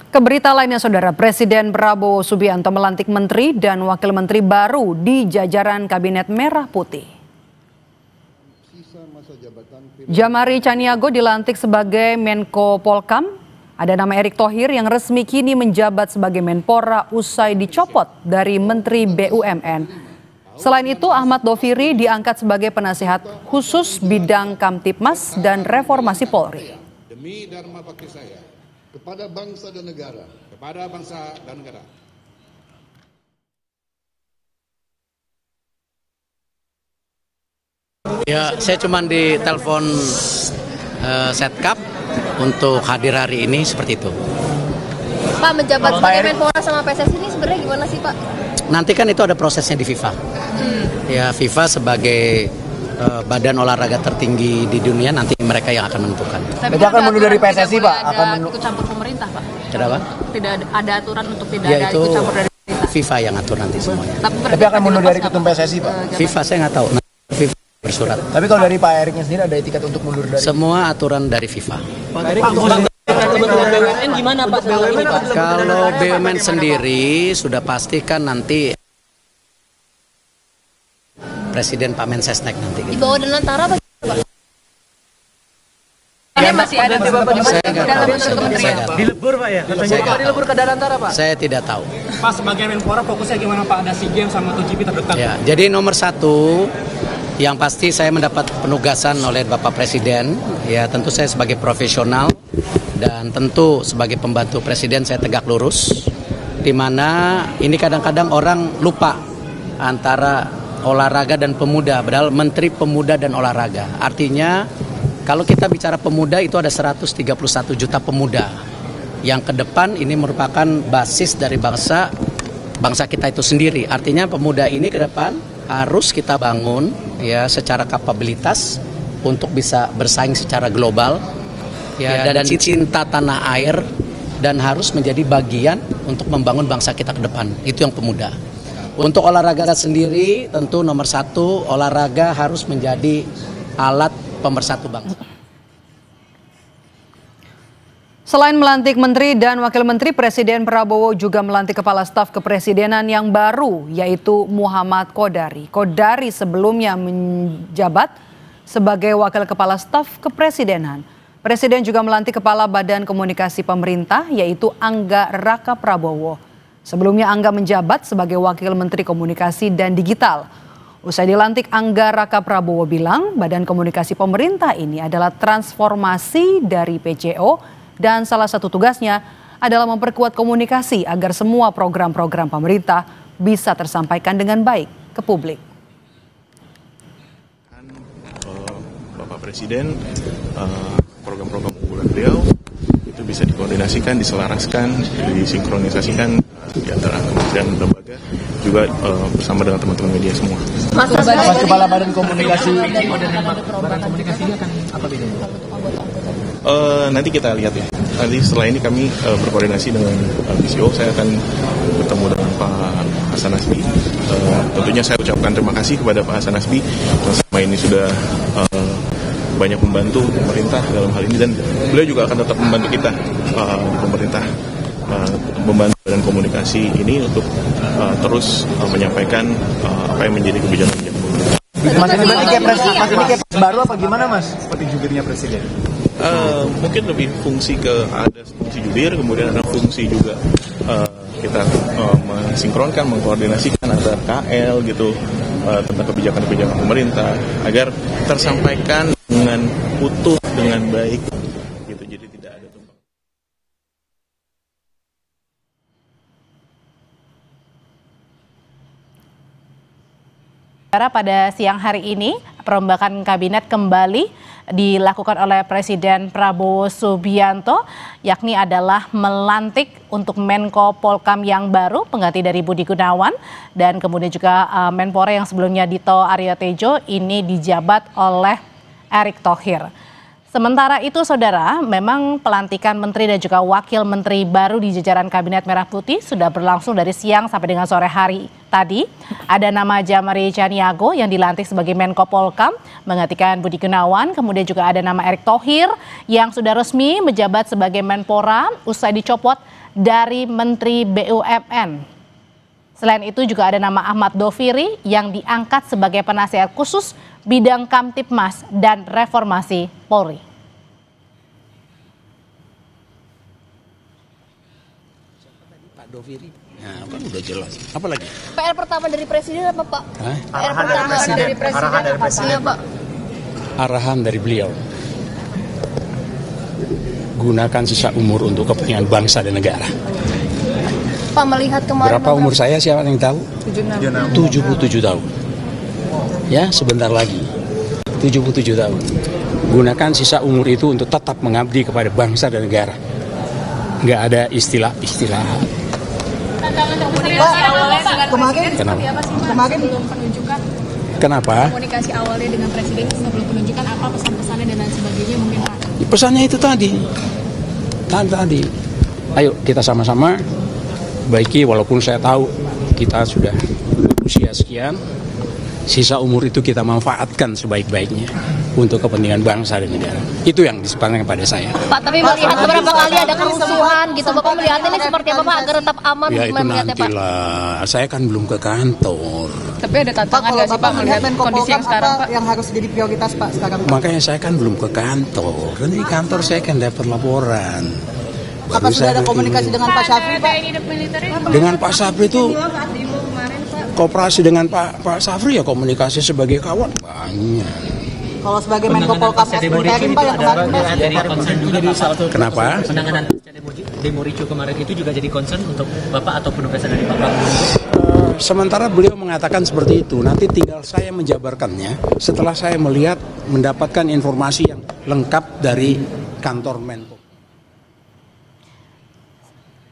Ke berita lainnya, Saudara, Presiden Prabowo Subianto melantik menteri dan wakil menteri baru di jajaran Kabinet Merah Putih. Jamari Caniago dilantik sebagai Menko Polkam. Ada nama Erick Thohir yang resmi kini menjabat sebagai Menpora usai dicopot dari Menteri BUMN. Selain itu, Ahmad Doviri diangkat sebagai penasihat khusus bidang Kamtipmas dan Reformasi Polri. Demi dharma bakti saya kepada bangsa dan negara. Ya, saya cuma ditelepon Setkap untuk hadir hari ini seperti itu. Pak, menjabat sebagai Menpora sama PSSI ini sebenarnya gimana sih, Pak? Nanti kan itu ada prosesnya di FIFA. Ya, FIFA sebagai badan olahraga tertinggi di dunia, nanti mereka yang akan menentukan. Tapi akan mundur dari PSSI, Pak? Akan ikut campur pemerintah, Pak? Kenapa? Tidak ada aturan untuk tidak Ya, ada itu ikut campur dari pemerintah. FIFA yang atur nanti semuanya. Tapi akan mundur dari ketum PSSI, Pak? FIFA saya nggak tahu. FIFA bersurat. Tapi kalau dari Pak Eriknya sendiri ada etikat untuk mundur dari? Semua aturan dari FIFA. BUMN gimana, Pak? Kalau BUMN sendiri sudah pastikan nanti Presiden Pak Mensesnek nanti. Di bawah dan antara apa? Ini masih ada di Bapak Saya nggak tahu. Dilebur, Pak, ya? Dilebur ke Darantara, Pak? Saya tidak tahu. Pak, sebagai Menpora fokusnya gimana, Pak? Ada SEA Games sama MotoGP terdekat. Ya, jadi nomor satu yang pasti saya mendapat penugasan oleh Bapak Presiden. Ya, tentu saya sebagai profesional dan tentu sebagai pembantu Presiden saya tegak lurus. Di mana ini kadang-kadang orang lupa antara olahraga dan pemuda, padahal Menteri Pemuda dan Olahraga. Artinya kalau kita bicara pemuda itu ada 131 juta pemuda yang ke depan ini merupakan basis dari bangsa kita itu sendiri. Artinya pemuda ini ke depan harus kita bangun ya secara kapabilitas untuk bisa bersaing secara global ya, dan cinta tanah air dan harus menjadi bagian untuk membangun bangsa kita ke depan. Itu yang pemuda. Untuk olahraga sendiri tentu nomor satu, olahraga harus menjadi alat pemersatu bangsa. Selain melantik menteri dan wakil menteri, Presiden Prabowo juga melantik kepala staf kepresidenan yang baru, yaitu Muhammad Kodari. Kodari sebelumnya menjabat sebagai wakil kepala staf kepresidenan. Presiden juga melantik kepala Badan Komunikasi Pemerintah, yaitu Angga Raka Prabowo. Sebelumnya Angga menjabat sebagai Wakil Menteri Komunikasi dan Digital. Usai dilantik, Angga Raka Prabowo bilang Badan Komunikasi Pemerintah ini adalah transformasi dari PCO dan salah satu tugasnya adalah memperkuat komunikasi agar semua program-program pemerintah bisa tersampaikan dengan baik ke publik. Bapak Presiden, program-program unggulan beliau itu bisa dikoordinasikan, diselaraskan, disinkronisasikan di antara kementerian dan lembaga juga bersama dengan teman-teman media semua. Mas Kepala Badan Komunikasi Komunikasinya akan apa bedanya? Nanti kita lihat ya. Nanti setelah ini kami berkoordinasi dengan BCO. Saya akan bertemu dengan Pak Hasan Nasbi. Tentunya saya ucapkan terima kasih kepada Pak Hasan Nasbi yang selama ini sudah banyak membantu pemerintah dalam hal ini, dan beliau juga akan tetap membantu kita di pemerintah, membantu dan komunikasi ini untuk terus menyampaikan apa yang menjadi kebijakan pemerintah. Mas ini kayak baru apa gimana, Mas? Seperti jubirnya Presiden? Mungkin lebih fungsi ada fungsi jubir, kemudian ada fungsi juga kita mensinkronkan, mengkoordinasikan antara KL gitu tentang kebijakan-kebijakan pemerintah agar tersampaikan dengan utuh, dengan baik gitu. Jadi tidak ada tumpang. Pada siang hari ini, perombakan kabinet kembali dilakukan oleh Presiden Prabowo Subianto, yakni adalah melantik untuk Menko Polkam yang baru, pengganti dari Budi Gunawan, dan kemudian juga Menpora yang sebelumnya Dito Aryo Tejo ini dijabat oleh Erick Thohir. Sementara itu, Saudara, memang pelantikan menteri dan juga wakil menteri baru di jajaran Kabinet Merah Putih sudah berlangsung dari siang sampai dengan sore hari tadi. Ada nama Jamari Chaniago yang dilantik sebagai Menko Polkam menggantikan Budi Gunawan. Kemudian juga ada nama Erick Thohir yang sudah resmi menjabat sebagai Menpora usai dicopot dari Menteri BUMN. Selain itu juga ada nama Ahmad Doviri yang diangkat sebagai penasihat khusus bidang Kamtipmas dan Reformasi Polri. Pak Doviri, nah, kan udah jelas. Apa lagi? PR pertama dari Presiden apa Pak? Hah? PR pertama dari Presiden apa Pak? Iya Pak. Arahan dari beliau. Gunakan sisa umur untuk kepentingan bangsa dan negara. Pak melihat kemarin Berapa umur saya, siapa yang tahu? 77 tahun. Ya, sebentar lagi. 77 tahun. Gunakan sisa umur itu untuk tetap mengabdi kepada bangsa dan negara. Nggak ada istilah-istilah. Kemarin belum penunjukan. Kenapa? Komunikasi awalnya dengan Presiden sebelum penunjukan apa pesan-pesannya dan lain sebagainya mungkin Pak? Pesannya itu tadi. Ayo kita sama-sama baiki, walaupun saya tahu kita sudah usia sekian, sisa umur itu kita manfaatkan sebaik-baiknya untuk kepentingan bangsa dan negara. Itu yang disepakati kepada saya. Pak, tapi melihat beberapa kali ada kerusuhan gitu, Bapak melihat ini seperti apa Pak agar tetap aman? Ya itu nantilah, saya kan belum ke kantor. Tapi ada tantangan nggak sih Pak melihat kondisi yang sekarang Pak? Yang harus jadi prioritas Pak sekarang? Makanya saya kan belum ke kantor. Nanti di kantor saya kan dapat laporan. Apa sudah ada komunikasi dengan Pak Syafri Pak? Dengan Pak Syafri itu kooperasi dengan Pak Syafri ya, komunikasi sebagai kawan banyak. Kalau sebagai Menko Polkam interim Pak yang kemarin Pak. Kenapa? Penanganan demo ricu kemarin itu juga jadi concern untuk Bapak atau penugasan dari Bapak? Sementara beliau mengatakan seperti itu, nanti tinggal saya menjabarkannya setelah saya mendapatkan informasi yang lengkap dari kantor Menko.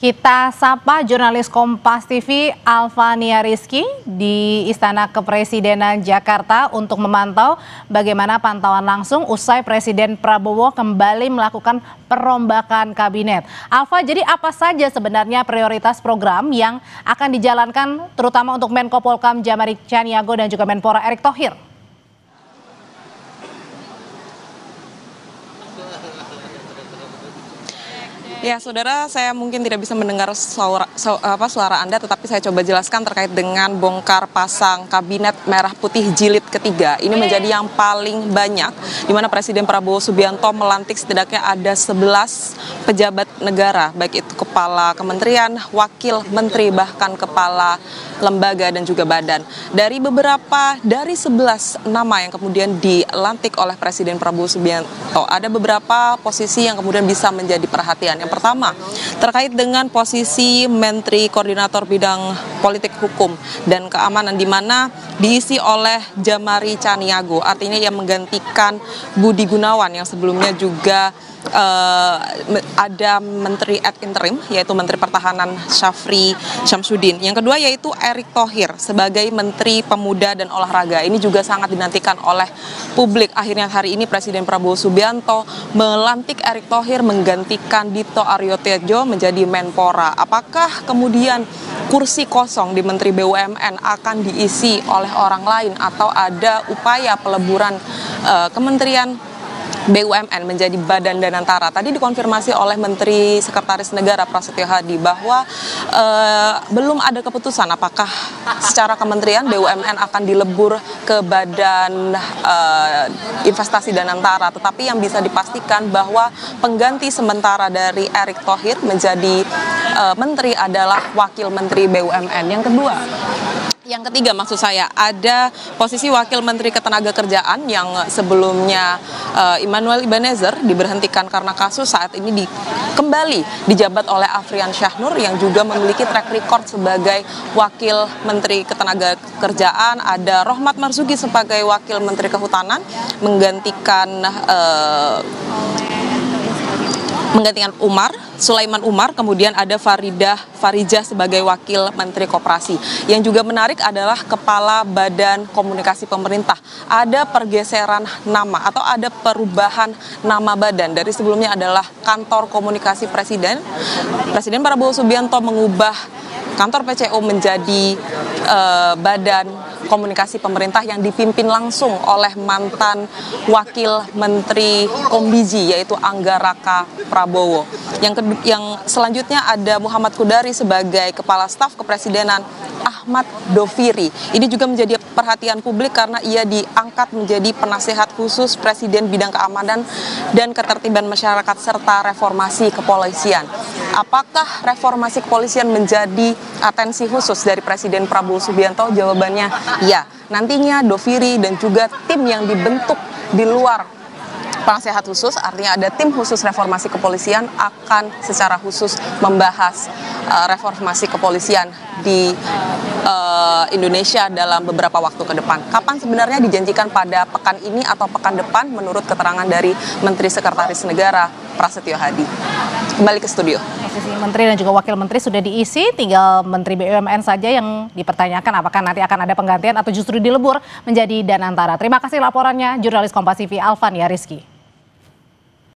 Kita sapa jurnalis Kompas TV Alvania Rizky di Istana Kepresidenan Jakarta untuk memantau bagaimana pantauan langsung usai Presiden Prabowo kembali melakukan perombakan kabinet. Alva, jadi apa saja sebenarnya prioritas program yang akan dijalankan terutama untuk Menko Polkam Jamari Chaniago dan juga Menpora Erick Thohir? Ya, Saudara, saya mungkin tidak bisa mendengar suara Anda, tetapi saya coba jelaskan terkait dengan bongkar pasang Kabinet Merah Putih Jilid ketiga. Ini menjadi yang paling banyak, di mana Presiden Prabowo Subianto melantik setidaknya ada 11 pejabat negara, baik itu kepala kementerian, wakil menteri, bahkan kepala lembaga dan juga badan. Dari 11 nama yang kemudian dilantik oleh Presiden Prabowo Subianto, ada beberapa posisi yang kemudian bisa menjadi perhatian. Yang pertama, terkait dengan posisi Menteri Koordinator Bidang Politik Hukum dan Keamanan, di mana diisi oleh Jamari Chaniago, artinya yang menggantikan Budi Gunawan yang sebelumnya juga ada Menteri ad interim, yaitu Menteri Pertahanan Syafri Syamsuddin. Yang kedua yaitu Erick Thohir sebagai Menteri Pemuda dan Olahraga. Ini juga sangat dinantikan oleh publik. Akhirnya hari ini Presiden Prabowo Subianto melantik Erick Thohir menggantikan Dito Aryo Tejo menjadi Menpora. Apakah kemudian kursi kosong di Menteri BUMN akan diisi oleh orang lain atau ada upaya peleburan kementerian BUMN menjadi Badan Danantara? Tadi dikonfirmasi oleh Menteri Sekretaris Negara Prasetyo Hadi bahwa belum ada keputusan apakah secara kementerian BUMN akan dilebur ke Badan Investasi Danantara, tetapi yang bisa dipastikan bahwa pengganti sementara dari Erick Thohir menjadi menteri adalah Wakil Menteri BUMN. Yang ketiga maksud saya, ada posisi Wakil Menteri Ketenagakerjaan yang sebelumnya Immanuel Ebenezer diberhentikan karena kasus, saat ini kembali dijabat oleh Afrian Syahnur yang juga memiliki track record sebagai Wakil Menteri Ketenagakerjaan. Ada Rohmat Marzuki sebagai Wakil Menteri Kehutanan menggantikan menggantikan Sulaiman Umar, kemudian ada Farijah sebagai Wakil Menteri Koperasi. Yang juga menarik adalah Kepala Badan Komunikasi Pemerintah. Ada pergeseran nama atau ada perubahan nama badan. Dari sebelumnya adalah Kantor Komunikasi Presiden. Presiden Prabowo Subianto mengubah kantor PCO menjadi Badan Komunikasi Pemerintah yang dipimpin langsung oleh mantan Wakil Menteri Kombiji, yaitu Anggaraka Prabowo. Yang selanjutnya ada Muhammad Kodari sebagai Kepala Staf Kepresidenan Ahmad Doviri. Ini juga menjadi perhatian publik karena ia diangkat menjadi penasehat khusus Presiden bidang keamanan dan ketertiban masyarakat serta reformasi kepolisian. Apakah reformasi kepolisian menjadi atensi khusus dari Presiden Prabowo Subianto? Jawabannya ya. Nantinya Doviri dan juga tim yang dibentuk di luar penasehat khusus, artinya ada tim khusus reformasi kepolisian akan secara khusus membahas reformasi kepolisian di Indonesia dalam beberapa waktu ke depan. Kapan sebenarnya dijanjikan, pada pekan ini atau pekan depan menurut keterangan dari Menteri Sekretaris Negara Prasetyo Hadi. Kembali ke studio. Posisi Menteri dan juga Wakil Menteri sudah diisi, tinggal Menteri BUMN saja yang dipertanyakan apakah nanti akan ada penggantian atau justru dilebur menjadi Danantara. Terima kasih laporannya jurnalis Kompas TV Alvan Rizky.